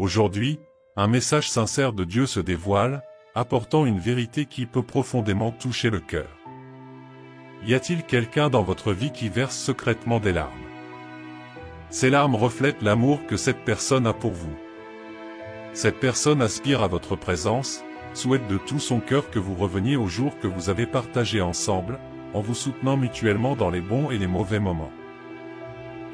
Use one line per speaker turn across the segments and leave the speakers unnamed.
Aujourd'hui, un message sincère de Dieu se dévoile, apportant une vérité qui peut profondément toucher le cœur. Y a-t-il quelqu'un dans votre vie qui verse secrètement des larmes? Ces larmes reflètent l'amour que cette personne a pour vous. Cette personne aspire à votre présence, souhaite de tout son cœur que vous reveniez au jour que vous avez partagé ensemble, en vous soutenant mutuellement dans les bons et les mauvais moments.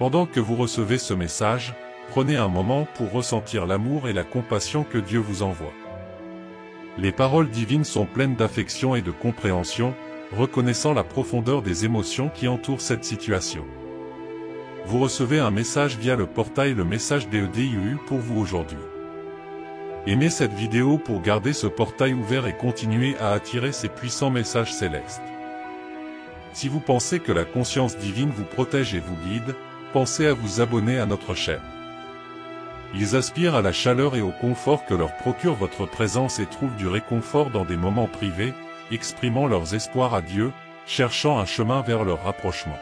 Pendant que vous recevez ce message, prenez un moment pour ressentir l'amour et la compassion que Dieu vous envoie. Les paroles divines sont pleines d'affection et de compréhension, reconnaissant la profondeur des émotions qui entourent cette situation. Vous recevez un message via le portail Le Message d'EDIU pour vous aujourd'hui. Aimez cette vidéo pour garder ce portail ouvert et continuer à attirer ces puissants messages célestes. Si vous pensez que la conscience divine vous protège et vous guide, pensez à vous abonner à notre chaîne. Ils aspirent à la chaleur et au confort que leur procure votre présence et trouvent du réconfort dans des moments privés, exprimant leurs espoirs à Dieu, cherchant un chemin vers leur rapprochement.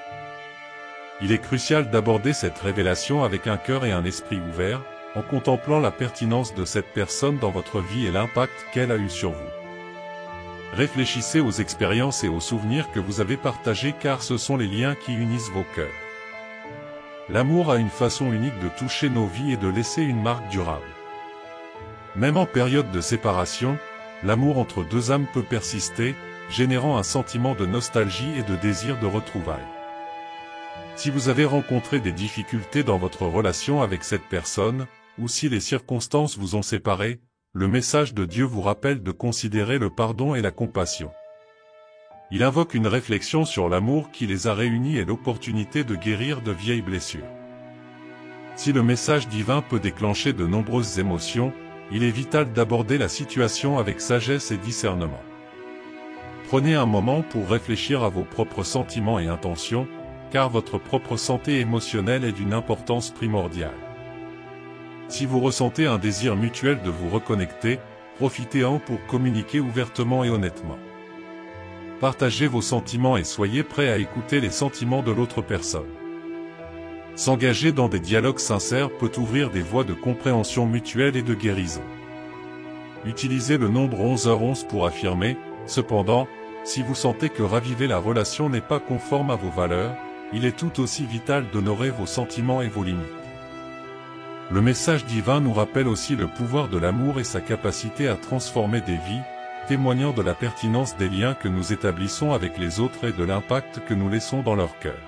Il est crucial d'aborder cette révélation avec un cœur et un esprit ouverts, en contemplant la pertinence de cette personne dans votre vie et l'impact qu'elle a eu sur vous. Réfléchissez aux expériences et aux souvenirs que vous avez partagés car ce sont les liens qui unissent vos cœurs. L'amour a une façon unique de toucher nos vies et de laisser une marque durable. Même en période de séparation, l'amour entre deux âmes peut persister, générant un sentiment de nostalgie et de désir de retrouvailles. Si vous avez rencontré des difficultés dans votre relation avec cette personne, ou si les circonstances vous ont séparé, le message de Dieu vous rappelle de considérer le pardon et la compassion. Il invoque une réflexion sur l'amour qui les a réunis et l'opportunité de guérir de vieilles blessures. Si le message divin peut déclencher de nombreuses émotions, il est vital d'aborder la situation avec sagesse et discernement. Prenez un moment pour réfléchir à vos propres sentiments et intentions, car votre propre santé émotionnelle est d'une importance primordiale. Si vous ressentez un désir mutuel de vous reconnecter, profitez-en pour communiquer ouvertement et honnêtement. Partagez vos sentiments et soyez prêts à écouter les sentiments de l'autre personne. S'engager dans des dialogues sincères peut ouvrir des voies de compréhension mutuelle et de guérison. Utilisez le nombre 11h11 pour affirmer, cependant, si vous sentez que raviver la relation n'est pas conforme à vos valeurs, il est tout aussi vital d'honorer vos sentiments et vos limites. Le message divin nous rappelle aussi le pouvoir de l'amour et sa capacité à transformer des vies, témoignant de la pertinence des liens que nous établissons avec les autres et de l'impact que nous laissons dans leur cœur.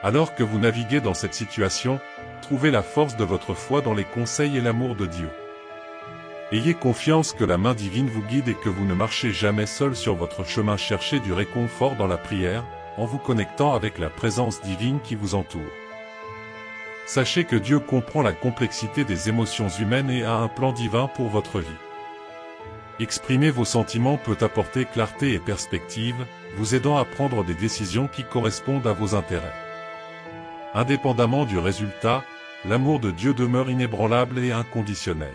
Alors que vous naviguez dans cette situation, trouvez la force de votre foi dans les conseils et l'amour de Dieu. Ayez confiance que la main divine vous guide et que vous ne marchez jamais seul sur votre chemin. Cherchez du réconfort dans la prière, en vous connectant avec la présence divine qui vous entoure. Sachez que Dieu comprend la complexité des émotions humaines et a un plan divin pour votre vie. Exprimer vos sentiments peut apporter clarté et perspective, vous aidant à prendre des décisions qui correspondent à vos intérêts. Indépendamment du résultat, l'amour de Dieu demeure inébranlable et inconditionnel.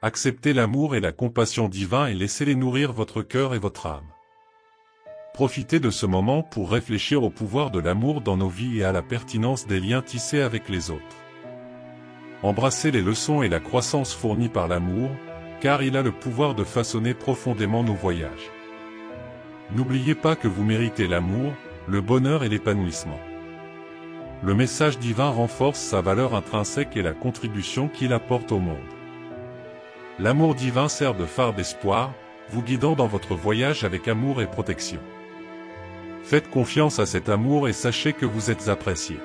Acceptez l'amour et la compassion divins et laissez-les nourrir votre cœur et votre âme. Profitez de ce moment pour réfléchir au pouvoir de l'amour dans nos vies et à la pertinence des liens tissés avec les autres. Embrassez les leçons et la croissance fournies par l'amour, car il a le pouvoir de façonner profondément nos voyages. N'oubliez pas que vous méritez l'amour, le bonheur et l'épanouissement. Le message divin renforce sa valeur intrinsèque et la contribution qu'il apporte au monde. L'amour divin sert de phare d'espoir, vous guidant dans votre voyage avec amour et protection. Faites confiance à cet amour et sachez que vous êtes apprécié.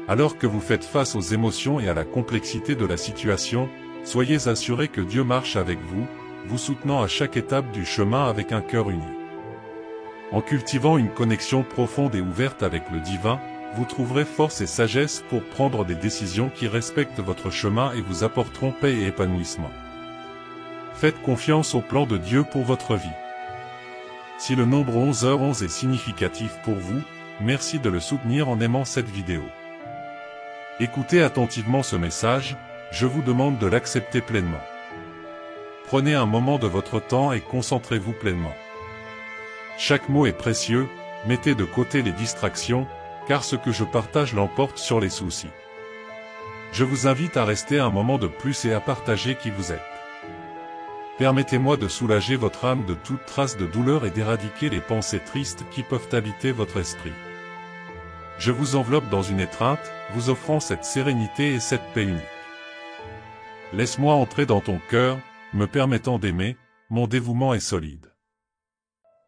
Alors que vous faites face aux émotions et à la complexité de la situation, soyez assurés que Dieu marche avec vous, vous soutenant à chaque étape du chemin avec un cœur uni. En cultivant une connexion profonde et ouverte avec le divin, vous trouverez force et sagesse pour prendre des décisions qui respectent votre chemin et vous apporteront paix et épanouissement. Faites confiance au plan de Dieu pour votre vie. Si le nombre 11h11 est significatif pour vous, merci de le soutenir en aimant cette vidéo. Écoutez attentivement ce message, je vous demande de l'accepter pleinement. Prenez un moment de votre temps et concentrez-vous pleinement. Chaque mot est précieux, mettez de côté les distractions, car ce que je partage l'emporte sur les soucis. Je vous invite à rester un moment de plus et à partager qui vous êtes. Permettez-moi de soulager votre âme de toute trace de douleur et d'éradiquer les pensées tristes qui peuvent habiter votre esprit. Je vous enveloppe dans une étreinte, vous offrant cette sérénité et cette paix unique. Laisse-moi entrer dans ton cœur, me permettant d'aimer, mon dévouement est solide.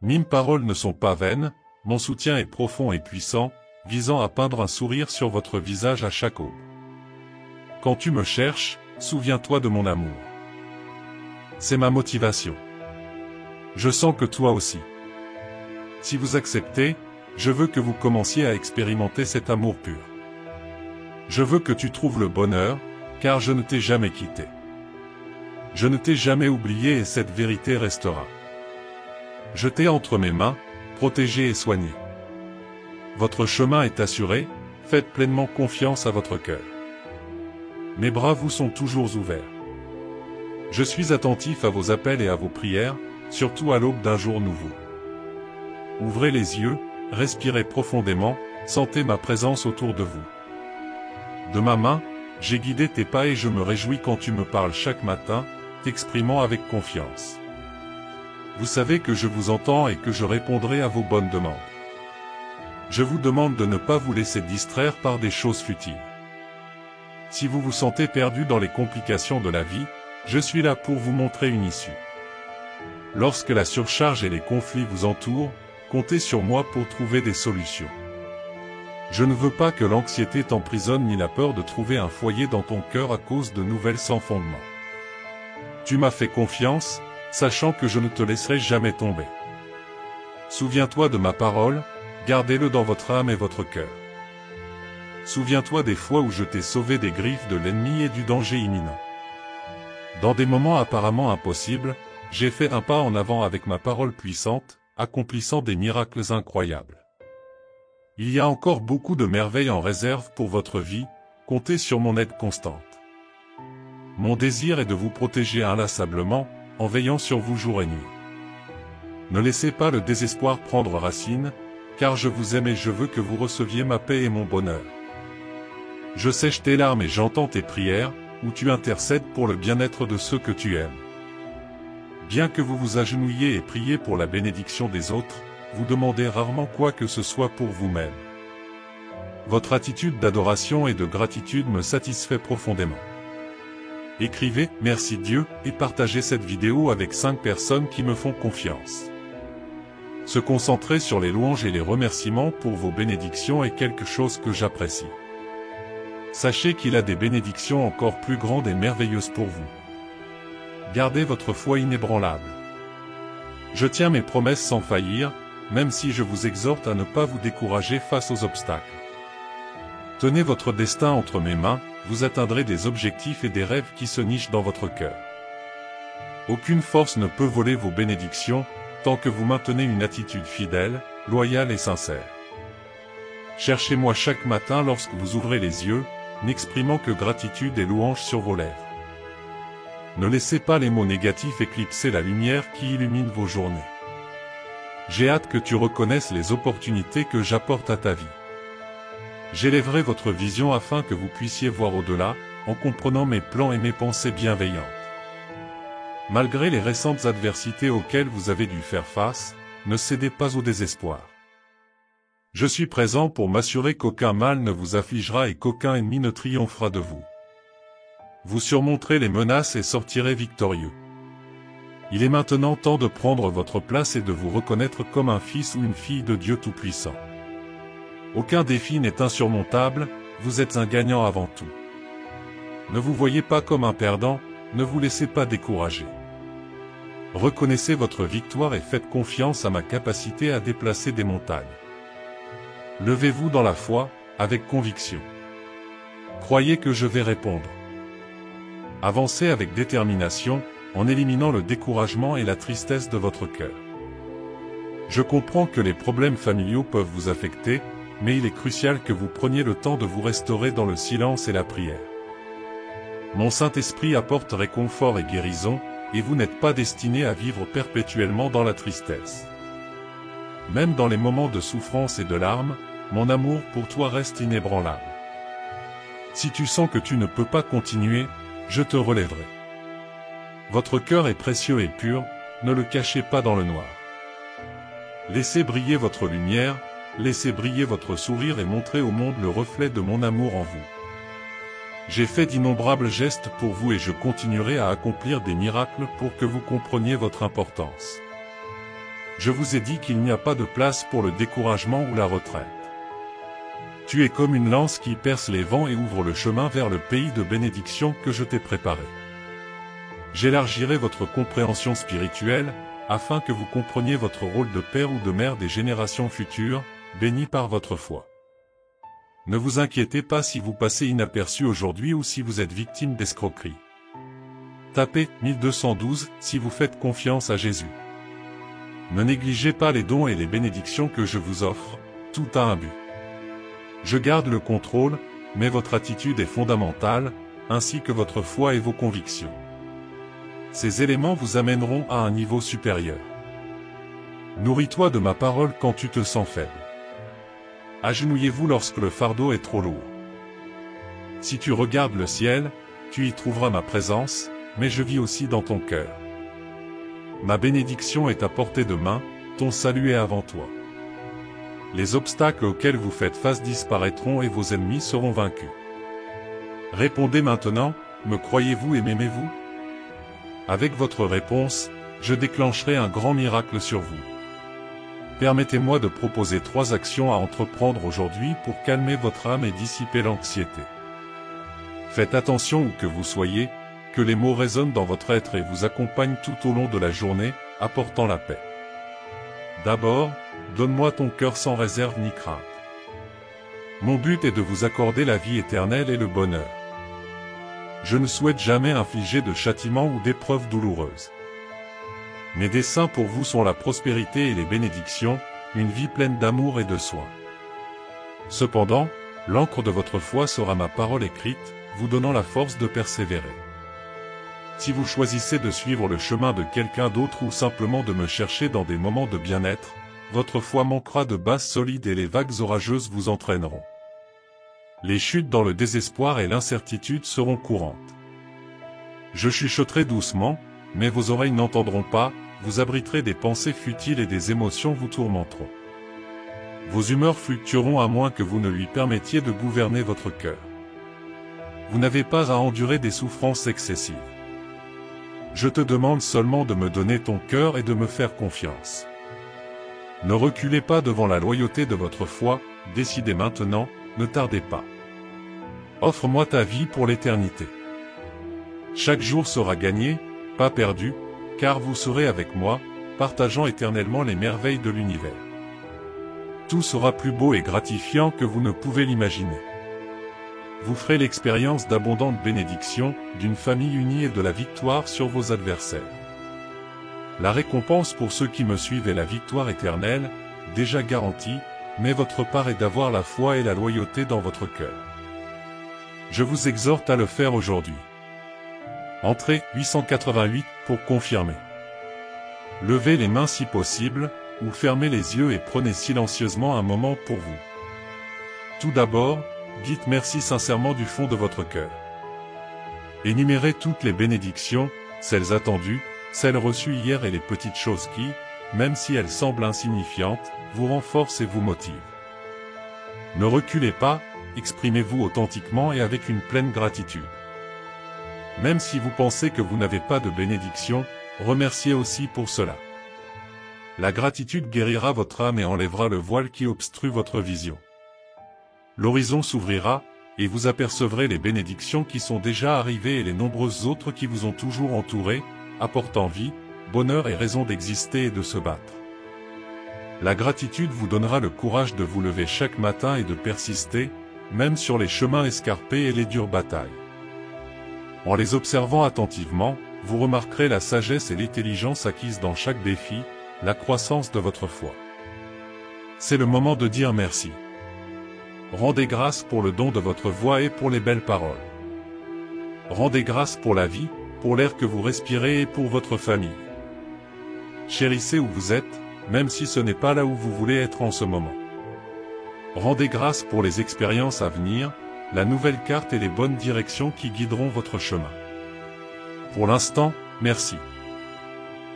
Mes paroles ne sont pas vaines, mon soutien est profond et puissant, visant à peindre un sourire sur votre visage à chaque aube. Quand tu me cherches, souviens-toi de mon amour. C'est ma motivation. Je sens que toi aussi. Si vous acceptez, je veux que vous commenciez à expérimenter cet amour pur. Je veux que tu trouves le bonheur, car je ne t'ai jamais quitté. Je ne t'ai jamais oublié et cette vérité restera. Je t'ai entre mes mains, protégé et soigné. Votre chemin est assuré, faites pleinement confiance à votre cœur. Mes bras vous sont toujours ouverts. Je suis attentif à vos appels et à vos prières, surtout à l'aube d'un jour nouveau. Ouvrez les yeux, respirez profondément, sentez ma présence autour de vous. De ma main, j'ai guidé tes pas et je me réjouis quand tu me parles chaque matin, t'exprimant avec confiance. Vous savez que je vous entends et que je répondrai à vos bonnes demandes. Je vous demande de ne pas vous laisser distraire par des choses futiles. Si vous vous sentez perdu dans les complications de la vie, je suis là pour vous montrer une issue. Lorsque la surcharge et les conflits vous entourent, comptez sur moi pour trouver des solutions. Je ne veux pas que l'anxiété t'emprisonne ni la peur de trouver un foyer dans ton cœur à cause de nouvelles sans fondement. Tu m'as fait confiance, sachant que je ne te laisserai jamais tomber. Souviens-toi de ma parole, gardez-le dans votre âme et votre cœur. Souviens-toi des fois où je t'ai sauvé des griffes de l'ennemi et du danger imminent. Dans des moments apparemment impossibles, j'ai fait un pas en avant avec ma parole puissante, accomplissant des miracles incroyables. Il y a encore beaucoup de merveilles en réserve pour votre vie, comptez sur mon aide constante. Mon désir est de vous protéger inlassablement, en veillant sur vous jour et nuit. Ne laissez pas le désespoir prendre racine, car je vous aime et je veux que vous receviez ma paix et mon bonheur. Je sèche tes larmes et j'entends tes prières, où tu intercèdes pour le bien-être de ceux que tu aimes. Bien que vous vous agenouilliez et priez pour la bénédiction des autres, vous demandez rarement quoi que ce soit pour vous-même. Votre attitude d'adoration et de gratitude me satisfait profondément. Écrivez « Merci Dieu » et partagez cette vidéo avec 5 personnes qui me font confiance. Se concentrer sur les louanges et les remerciements pour vos bénédictions est quelque chose que j'apprécie. Sachez qu'il a des bénédictions encore plus grandes et merveilleuses pour vous. Gardez votre foi inébranlable. Je tiens mes promesses sans faillir, même si je vous exhorte à ne pas vous décourager face aux obstacles. Tenez votre destin entre mes mains, vous atteindrez des objectifs et des rêves qui se nichent dans votre cœur. Aucune force ne peut voler vos bénédictions, tant que vous maintenez une attitude fidèle, loyale et sincère. Cherchez-moi chaque matin lorsque vous ouvrez les yeux, n'exprimant que gratitude et louange sur vos lèvres. Ne laissez pas les mots négatifs éclipser la lumière qui illumine vos journées. J'ai hâte que tu reconnaisses les opportunités que j'apporte à ta vie. J'élèverai votre vision afin que vous puissiez voir au-delà, en comprenant mes plans et mes pensées bienveillantes. Malgré les récentes adversités auxquelles vous avez dû faire face, ne cédez pas au désespoir. Je suis présent pour m'assurer qu'aucun mal ne vous affligera et qu'aucun ennemi ne triomphera de vous. Vous surmonterez les menaces et sortirez victorieux. Il est maintenant temps de prendre votre place et de vous reconnaître comme un fils ou une fille de Dieu Tout-Puissant. Aucun défi n'est insurmontable, vous êtes un gagnant avant tout. Ne vous voyez pas comme un perdant, ne vous laissez pas décourager. Reconnaissez votre victoire et faites confiance à ma capacité à déplacer des montagnes. Levez-vous dans la foi, avec conviction. Croyez que je vais répondre. Avancez avec détermination, en éliminant le découragement et la tristesse de votre cœur. Je comprends que les problèmes familiaux peuvent vous affecter, mais il est crucial que vous preniez le temps de vous restaurer dans le silence et la prière. Mon Saint-Esprit apporte réconfort et guérison, et vous n'êtes pas destiné à vivre perpétuellement dans la tristesse. Même dans les moments de souffrance et de larmes, mon amour pour toi reste inébranlable. Si tu sens que tu ne peux pas continuer, je te relèverai. Votre cœur est précieux et pur, ne le cachez pas dans le noir. Laissez briller votre lumière, laissez briller votre sourire et montrez au monde le reflet de mon amour en vous. J'ai fait d'innombrables gestes pour vous et je continuerai à accomplir des miracles pour que vous compreniez votre importance. Je vous ai dit qu'il n'y a pas de place pour le découragement ou la retraite. Tu es comme une lance qui perce les vents et ouvre le chemin vers le pays de bénédiction que je t'ai préparé. J'élargirai votre compréhension spirituelle, afin que vous compreniez votre rôle de père ou de mère des générations futures, bénis par votre foi. Ne vous inquiétez pas si vous passez inaperçu aujourd'hui ou si vous êtes victime d'escroquerie. Tapez 1212 si vous faites confiance à Jésus. Ne négligez pas les dons et les bénédictions que je vous offre, tout a un but. Je garde le contrôle, mais votre attitude est fondamentale, ainsi que votre foi et vos convictions. Ces éléments vous amèneront à un niveau supérieur. Nourris-toi de ma parole quand tu te sens faible. Agenouillez-vous lorsque le fardeau est trop lourd. Si tu regardes le ciel, tu y trouveras ma présence, mais je vis aussi dans ton cœur. Ma bénédiction est à portée de main, ton salut est avant toi. Les obstacles auxquels vous faites face disparaîtront et vos ennemis seront vaincus. Répondez maintenant, me croyez-vous et m'aimez-vous? Avec votre réponse, je déclencherai un grand miracle sur vous. Permettez-moi de proposer 3 actions à entreprendre aujourd'hui pour calmer votre âme et dissiper l'anxiété. Faites attention où que vous soyez, que les mots résonnent dans votre être et vous accompagnent tout au long de la journée, apportant la paix. D'abord, donne-moi ton cœur sans réserve ni crainte. Mon but est de vous accorder la vie éternelle et le bonheur. Je ne souhaite jamais infliger de châtiments ou d'épreuves douloureuses. Mes desseins pour vous sont la prospérité et les bénédictions, une vie pleine d'amour et de soins. Cependant, l'encre de votre foi sera ma parole écrite, vous donnant la force de persévérer. Si vous choisissez de suivre le chemin de quelqu'un d'autre ou simplement de me chercher dans des moments de bien-être, votre foi manquera de base solide et les vagues orageuses vous entraîneront. Les chutes dans le désespoir et l'incertitude seront courantes. Je chuchoterai doucement, mais vos oreilles n'entendront pas, vous abriterez des pensées futiles et des émotions vous tourmenteront. Vos humeurs fluctueront à moins que vous ne lui permettiez de gouverner votre cœur. Vous n'avez pas à endurer des souffrances excessives. Je te demande seulement de me donner ton cœur et de me faire confiance. Ne reculez pas devant la loyauté de votre foi, décidez maintenant, ne tardez pas. Offre-moi ta vie pour l'éternité. Chaque jour sera gagné, pas perdu, car vous serez avec moi, partageant éternellement les merveilles de l'univers. Tout sera plus beau et gratifiant que vous ne pouvez l'imaginer. Vous ferez l'expérience d'abondantes bénédictions, d'une famille unie et de la victoire sur vos adversaires. La récompense pour ceux qui me suivent est la victoire éternelle, déjà garantie, mais votre part est d'avoir la foi et la loyauté dans votre cœur. Je vous exhorte à le faire aujourd'hui. Entrez 888 pour confirmer. Levez les mains si possible, ou fermez les yeux et prenez silencieusement un moment pour vous. Tout d'abord, dites merci sincèrement du fond de votre cœur. Énumérez toutes les bénédictions, celles attendues, celles reçues hier et les petites choses qui, même si elles semblent insignifiantes, vous renforcent et vous motivent. Ne reculez pas, exprimez-vous authentiquement et avec une pleine gratitude. Même si vous pensez que vous n'avez pas de bénédiction, remerciez aussi pour cela. La gratitude guérira votre âme et enlèvera le voile qui obstrue votre vision. L'horizon s'ouvrira, et vous apercevrez les bénédictions qui sont déjà arrivées et les nombreuses autres qui vous ont toujours entouré, apportant vie, bonheur et raison d'exister et de se battre. La gratitude vous donnera le courage de vous lever chaque matin et de persister, même sur les chemins escarpés et les dures batailles. En les observant attentivement, vous remarquerez la sagesse et l'intelligence acquises dans chaque défi, la croissance de votre foi. C'est le moment de dire merci. Rendez grâce pour le don de votre voix et pour les belles paroles. Rendez grâce pour la vie, pour l'air que vous respirez et pour votre famille. Chérissez où vous êtes, même si ce n'est pas là où vous voulez être en ce moment. Rendez grâce pour les expériences à venir, la nouvelle carte et les bonnes directions qui guideront votre chemin. Pour l'instant, merci.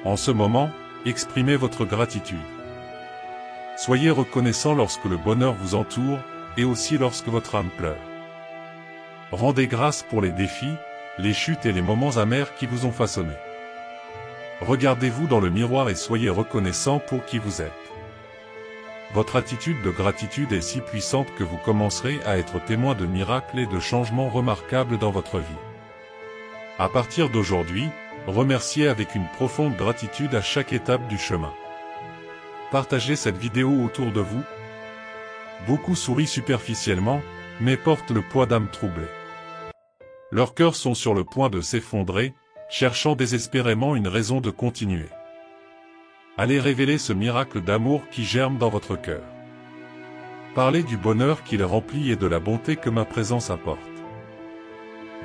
En ce moment, exprimez votre gratitude. Soyez reconnaissant lorsque le bonheur vous entoure, et aussi lorsque votre âme pleure. Rendez grâce pour les défis, les chutes et les moments amers qui vous ont façonné. Regardez-vous dans le miroir et soyez reconnaissant pour qui vous êtes. Votre attitude de gratitude est si puissante que vous commencerez à être témoin de miracles et de changements remarquables dans votre vie. À partir d'aujourd'hui, remerciez avec une profonde gratitude à chaque étape du chemin. Partagez cette vidéo autour de vous. Beaucoup sourient superficiellement, mais portent le poids d'âmes troublées. Leurs cœurs sont sur le point de s'effondrer, cherchant désespérément une raison de continuer. Allez révéler ce miracle d'amour qui germe dans votre cœur. Parlez du bonheur qui le remplit et de la bonté que ma présence apporte.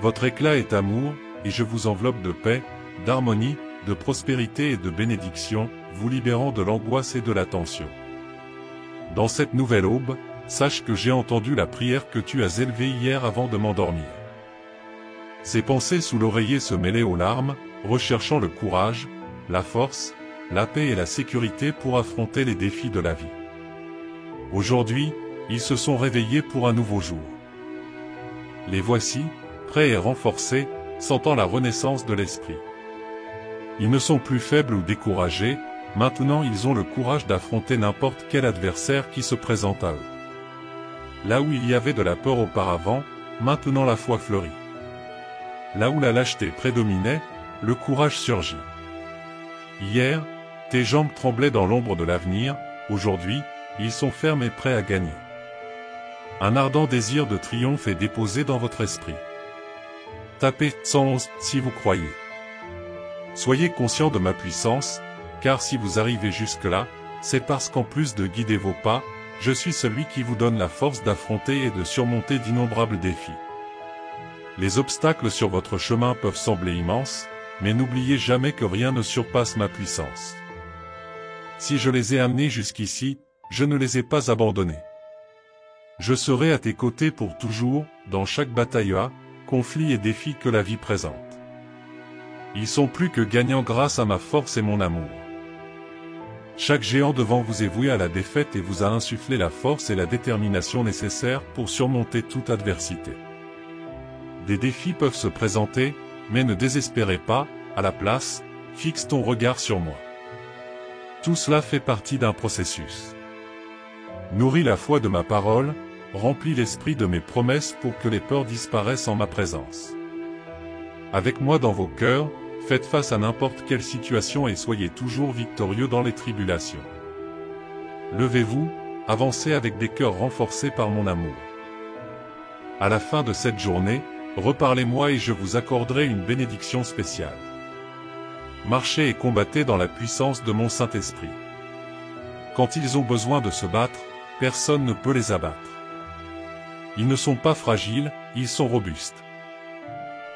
Votre éclat est amour, et je vous enveloppe de paix, d'harmonie, de prospérité et de bénédiction, vous libérant de l'angoisse et de la tension. Dans cette nouvelle aube, sache que j'ai entendu la prière que tu as élevée hier avant de m'endormir. Ces pensées sous l'oreiller se mêlaient aux larmes, recherchant le courage, la force, la paix et la sécurité pour affronter les défis de la vie. Aujourd'hui, ils se sont réveillés pour un nouveau jour. Les voici, prêts et renforcés, sentant la renaissance de l'esprit. Ils ne sont plus faibles ou découragés, maintenant ils ont le courage d'affronter n'importe quel adversaire qui se présente à eux. Là où il y avait de la peur auparavant, maintenant la foi fleurit. Là où la lâcheté prédominait, le courage surgit. Hier, tes jambes tremblaient dans l'ombre de l'avenir, aujourd'hui, ils sont fermes et prêts à gagner. Un ardent désir de triomphe est déposé dans votre esprit. Tapez 111 si vous croyez. Soyez conscient de ma puissance, car si vous arrivez jusque-là, c'est parce qu'en plus de guider vos pas, je suis celui qui vous donne la force d'affronter et de surmonter d'innombrables défis. Les obstacles sur votre chemin peuvent sembler immenses, mais n'oubliez jamais que rien ne surpasse ma puissance. Si je les ai amenés jusqu'ici, je ne les ai pas abandonnés. Je serai à tes côtés pour toujours, dans chaque bataille, conflit et défi que la vie présente. Ils sont plus que gagnants grâce à ma force et mon amour. Chaque géant devant vous est voué à la défaite et vous a insufflé la force et la détermination nécessaires pour surmonter toute adversité. Des défis peuvent se présenter, mais ne désespérez pas, à la place, fixe ton regard sur moi. Tout cela fait partie d'un processus. Nourris la foi de ma parole, remplis l'esprit de mes promesses pour que les peurs disparaissent en ma présence. Avec moi dans vos cœurs, faites face à n'importe quelle situation et soyez toujours victorieux dans les tribulations. Levez-vous, avancez avec des cœurs renforcés par mon amour. À la fin de cette journée, reparlez-moi et je vous accorderai une bénédiction spéciale. Marchez et combattez dans la puissance de mon Saint-Esprit. Quand ils ont besoin de se battre, personne ne peut les abattre. Ils ne sont pas fragiles, ils sont robustes.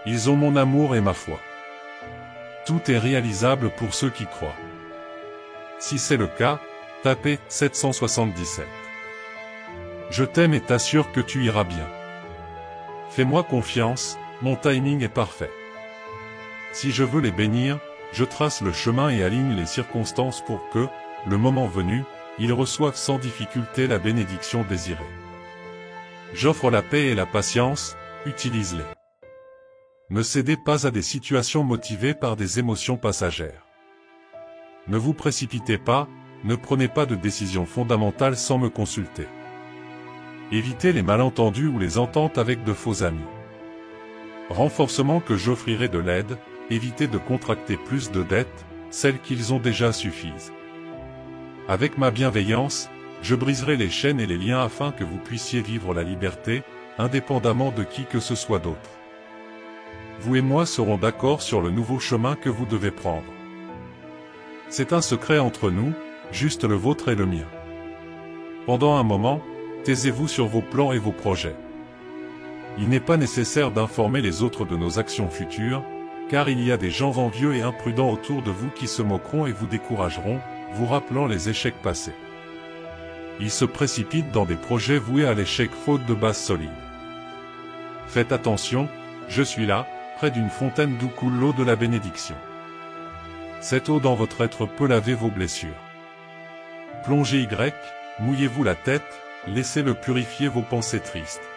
Ils ont mon amour et ma foi. Tout est réalisable pour ceux qui croient. Si c'est le cas, tapez 777. Je t'aime et t'assure que tu iras bien. Fais-moi confiance, mon timing est parfait. Si je veux les bénir, je trace le chemin et aligne les circonstances pour que, le moment venu, ils reçoivent sans difficulté la bénédiction désirée. J'offre la paix et la patience, utilise-les. Ne cédez pas à des situations motivées par des émotions passagères. Ne vous précipitez pas, ne prenez pas de décisions fondamentales sans me consulter. Évitez les malentendus ou les ententes avec de faux amis. Renforcement que j'offrirai de l'aide, évitez de contracter plus de dettes, celles qu'ils ont déjà suffisent. Avec ma bienveillance, je briserai les chaînes et les liens afin que vous puissiez vivre la liberté, indépendamment de qui que ce soit d'autre. Vous et moi serons d'accord sur le nouveau chemin que vous devez prendre. C'est un secret entre nous, juste le vôtre et le mien. Pendant un moment, taisez-vous sur vos plans et vos projets. Il n'est pas nécessaire d'informer les autres de nos actions futures, car il y a des gens envieux et imprudents autour de vous qui se moqueront et vous décourageront, vous rappelant les échecs passés. Ils se précipitent dans des projets voués à l'échec faute de base solide. Faites attention, je suis là, près d'une fontaine d'où coule l'eau de la bénédiction. Cette eau dans votre être peut laver vos blessures. Plongez mouillez-vous la tête, laissez-le purifier vos pensées tristes.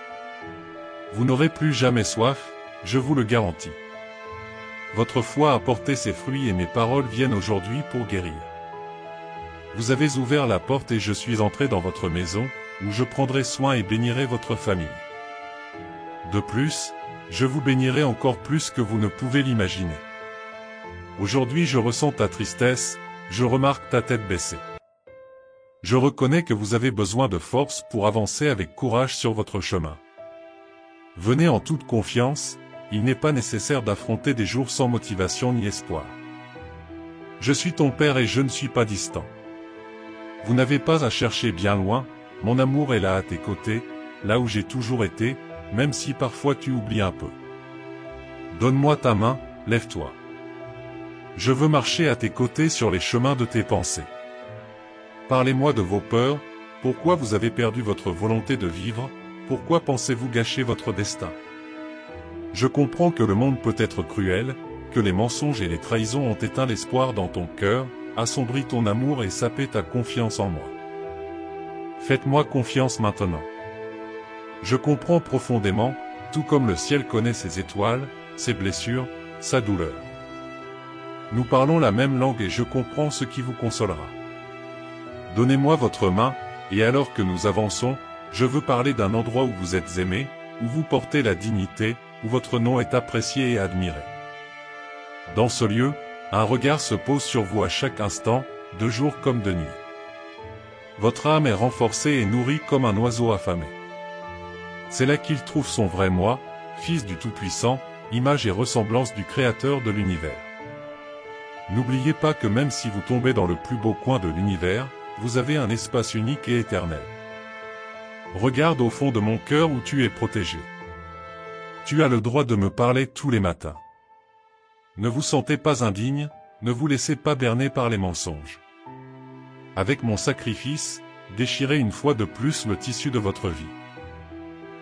Vous n'aurez plus jamais soif, je vous le garantis. Votre foi a porté ses fruits et mes paroles viennent aujourd'hui pour guérir. Vous avez ouvert la porte et je suis entré dans votre maison, où je prendrai soin et bénirai votre famille. De plus, je vous bénirai encore plus que vous ne pouvez l'imaginer. Aujourd'hui je ressens ta tristesse, je remarque ta tête baissée. Je reconnais que vous avez besoin de force pour avancer avec courage sur votre chemin. Venez en toute confiance, il n'est pas nécessaire d'affronter des jours sans motivation ni espoir. Je suis ton Père et je ne suis pas distant. Vous n'avez pas à chercher bien loin, mon amour est là à tes côtés, là où j'ai toujours été, même si parfois tu oublies un peu. Donne-moi ta main, lève-toi. Je veux marcher à tes côtés sur les chemins de tes pensées. Parlez-moi de vos peurs, pourquoi vous avez perdu votre volonté de vivre, pourquoi pensez-vous gâcher votre destin? Je comprends que le monde peut être cruel, que les mensonges et les trahisons ont éteint l'espoir dans ton cœur, assombri ton amour et sapé ta confiance en moi. Faites-moi confiance maintenant. Je comprends profondément, tout comme le ciel connaît ses étoiles, ses blessures, sa douleur. Nous parlons la même langue et je comprends ce qui vous consolera. Donnez-moi votre main, et alors que nous avançons, je veux parler d'un endroit où vous êtes aimé, où vous portez la dignité, où votre nom est apprécié et admiré. Dans ce lieu, un regard se pose sur vous à chaque instant, de jour comme de nuit. Votre âme est renforcée et nourrie comme un oiseau affamé. C'est là qu'il trouve son vrai moi, Fils du Tout-Puissant, image et ressemblance du Créateur de l'univers. N'oubliez pas que même si vous tombez dans le plus beau coin de l'univers, vous avez un espace unique et éternel. Regarde au fond de mon cœur où tu es protégé. Tu as le droit de me parler tous les matins. Ne vous sentez pas indigne, ne vous laissez pas berner par les mensonges. Avec mon sacrifice, déchirez une fois de plus le tissu de votre vie.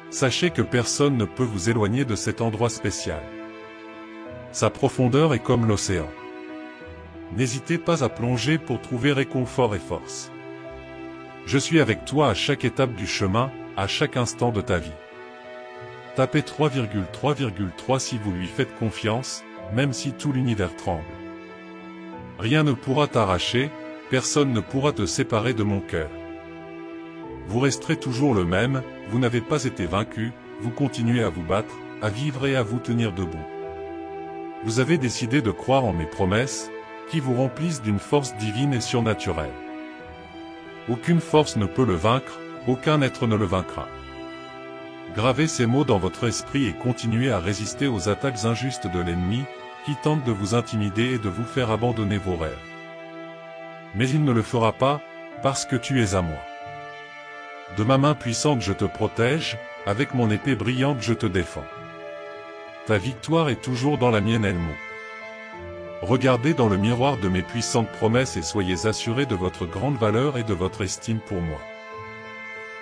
Sachez que personne ne peut vous éloigner de cet endroit spécial. Sa profondeur est comme l'océan. N'hésitez pas à plonger pour trouver réconfort et force. Je suis avec toi à chaque étape du chemin, à chaque instant de ta vie. Tapez 3,3,3 si vous lui faites confiance, même si tout l'univers tremble. Rien ne pourra t'arracher, personne ne pourra te séparer de mon cœur. Vous resterez toujours le même, vous n'avez pas été vaincu, vous continuez à vous battre, à vivre et à vous tenir debout. Vous avez décidé de croire en mes promesses, qui vous remplissent d'une force divine et surnaturelle. Aucune force ne peut le vaincre, aucun être ne le vaincra. Gravez ces mots dans votre esprit et continuez à résister aux attaques injustes de l'ennemi, qui tente de vous intimider et de vous faire abandonner vos rêves. Mais il ne le fera pas, parce que tu es à moi. De ma main puissante je te protège, avec mon épée brillante je te défends. Ta victoire est toujours dans la mienne Elmo. Regardez dans le miroir de mes puissantes promesses et soyez assurés de votre grande valeur et de votre estime pour moi.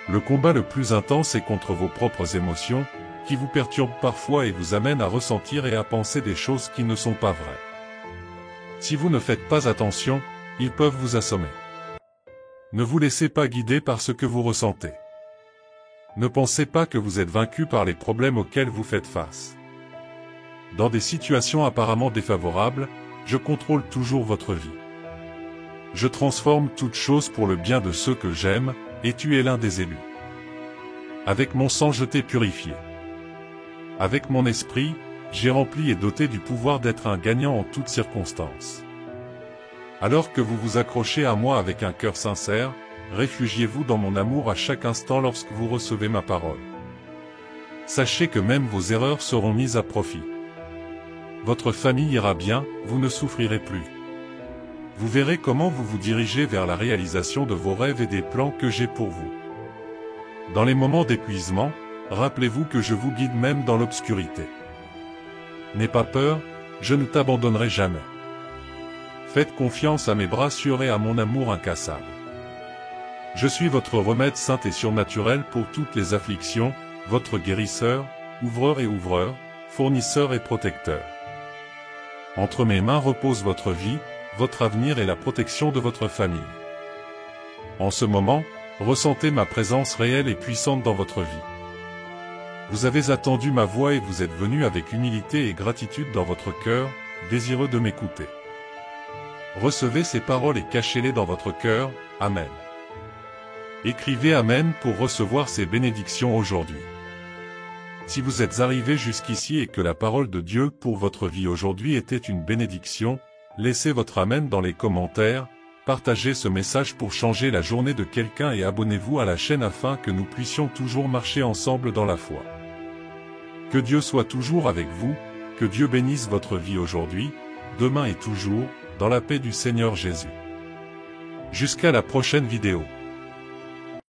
Le combat le plus intense est contre vos propres émotions, qui vous perturbent parfois et vous amènent à ressentir et à penser des choses qui ne sont pas vraies. Si vous ne faites pas attention, ils peuvent vous assommer. Ne vous laissez pas guider par ce que vous ressentez. Ne pensez pas que vous êtes vaincu par les problèmes auxquels vous faites face. Dans des situations apparemment défavorables, je contrôle toujours votre vie. Je transforme toutes choses pour le bien de ceux que j'aime, et tu es l'un des élus. Avec mon sang je t'ai purifié. Avec mon esprit, j'ai rempli et doté du pouvoir d'être un gagnant en toutes circonstances. Alors que vous vous accrochez à moi avec un cœur sincère, réfugiez-vous dans mon amour à chaque instant lorsque vous recevez ma parole. Sachez que même vos erreurs seront mises à profit. Votre famille ira bien, vous ne souffrirez plus. Vous verrez comment vous vous dirigez vers la réalisation de vos rêves et des plans que j'ai pour vous. Dans les moments d'épuisement, rappelez-vous que je vous guide même dans l'obscurité. N'aie pas peur, je ne t'abandonnerai jamais. Faites confiance à mes bras sûrs et à mon amour incassable. Je suis votre remède saint et surnaturel pour toutes les afflictions, votre guérisseur, ouvreur et ouvreur, fournisseur et protecteur. Entre mes mains repose votre vie, votre avenir et la protection de votre famille. En ce moment, ressentez ma présence réelle et puissante dans votre vie. Vous avez attendu ma voix et vous êtes venu avec humilité et gratitude dans votre cœur, désireux de m'écouter. Recevez ces paroles et cachez-les dans votre cœur. Amen. Écrivez Amen pour recevoir ces bénédictions aujourd'hui. Si vous êtes arrivé jusqu'ici et que la parole de Dieu pour votre vie aujourd'hui était une bénédiction, laissez votre Amen dans les commentaires, partagez ce message pour changer la journée de quelqu'un et abonnez-vous à la chaîne afin que nous puissions toujours marcher ensemble dans la foi. Que Dieu soit toujours avec vous, que Dieu bénisse votre vie aujourd'hui, demain et toujours, dans la paix du Seigneur Jésus. Jusqu'à la prochaine vidéo.